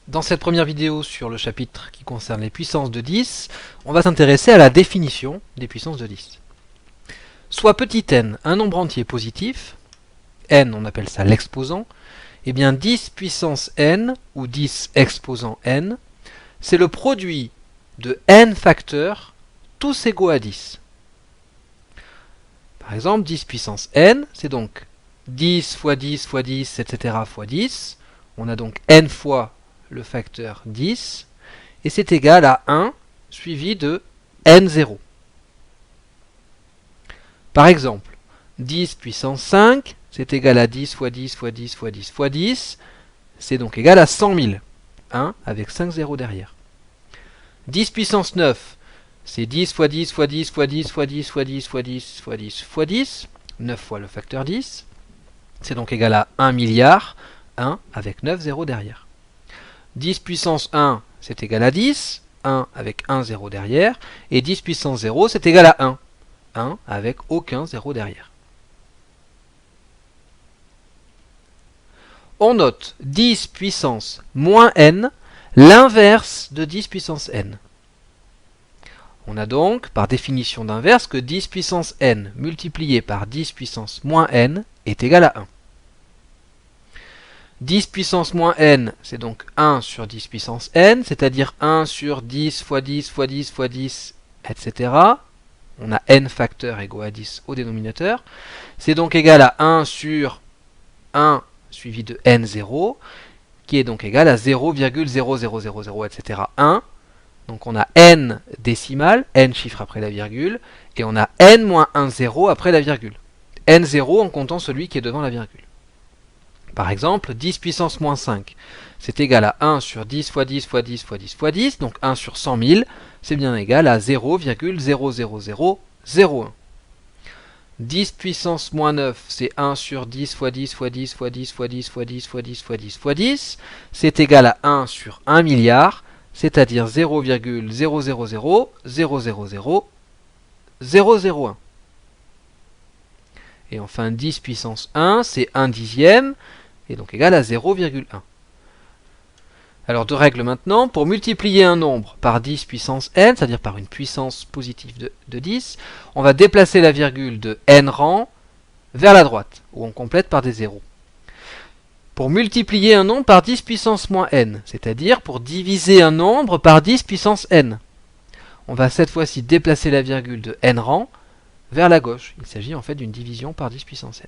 Dans cette première vidéo sur le chapitre qui concerne les puissances de 10, on va s'intéresser à la définition des puissances de 10. Soit petit n un nombre entier positif, n on appelle ça l'exposant, et bien 10 puissance n ou 10 exposant n, c'est le produit de n facteurs tous égaux à 10. Par exemple, 10 puissance n, c'est donc 10 fois 10 fois 10, etc. fois 10. On a donc n fois le facteur 10, et c'est égal à 1 suivi de n0. Par exemple, 10 puissance 5, c'est égal à 10 fois 10 fois 10 fois 10 fois 10, c'est donc égal à 100 000. 1 avec 5 zéros derrière. 10 puissance 9, c'est 10 fois 10 fois 10 fois 10 fois 10 fois 10 fois 10 fois 10 fois 10, 9 fois le facteur 10, c'est donc égal à 1 milliard, 1 avec 9 zéros derrière. 10 puissance 1, c'est égal à 10, 1 avec 1 zéro derrière, et 10 puissance 0, c'est égal à 1, 1 avec aucun zéro derrière. On note 10 puissance moins n, l'inverse de 10 puissance n. On a donc, par définition d'inverse, que 10 puissance n multiplié par 10 puissance moins n est égal à 1. 10 puissance moins n, c'est donc 1 sur 10 puissance n, c'est-à-dire 1 sur 10 fois 10 fois 10 fois 10, etc. On a n facteurs égaux à 10 au dénominateur. C'est donc égal à 1 sur 1 suivi de n0, qui est donc égal à 0,0000, etc. 1. Donc on a n décimal, n chiffres après la virgule, et on a n moins 1 0 après la virgule. n0 en comptant celui qui est devant la virgule. Par exemple, 10 puissance moins 5, c'est égal à 1 sur 10 fois 10 fois 10 fois 10 fois 10, donc 1 sur 100 000, c'est bien égal à 0,00001. 10 puissance moins 9, c'est 1 sur 10 fois 10 fois 10 fois 10 fois 10 fois 10 fois 10 fois 10 fois 10, c'est égal à 1 sur 1 milliard, c'est-à-dire 0,000000001. Et enfin 10 puissance 1, c'est 1 dixième, et donc égal à 0,1. Alors deux règles maintenant. Pour multiplier un nombre par 10 puissance n, c'est-à-dire par une puissance positive de 10, on va déplacer la virgule de n rang vers la droite, où on complète par des zéros. Pour multiplier un nombre par 10 puissance moins n, c'est-à-dire pour diviser un nombre par 10 puissance n, on va cette fois-ci déplacer la virgule de n rang vers la gauche. Il s'agit en fait d'une division par 10 puissance n.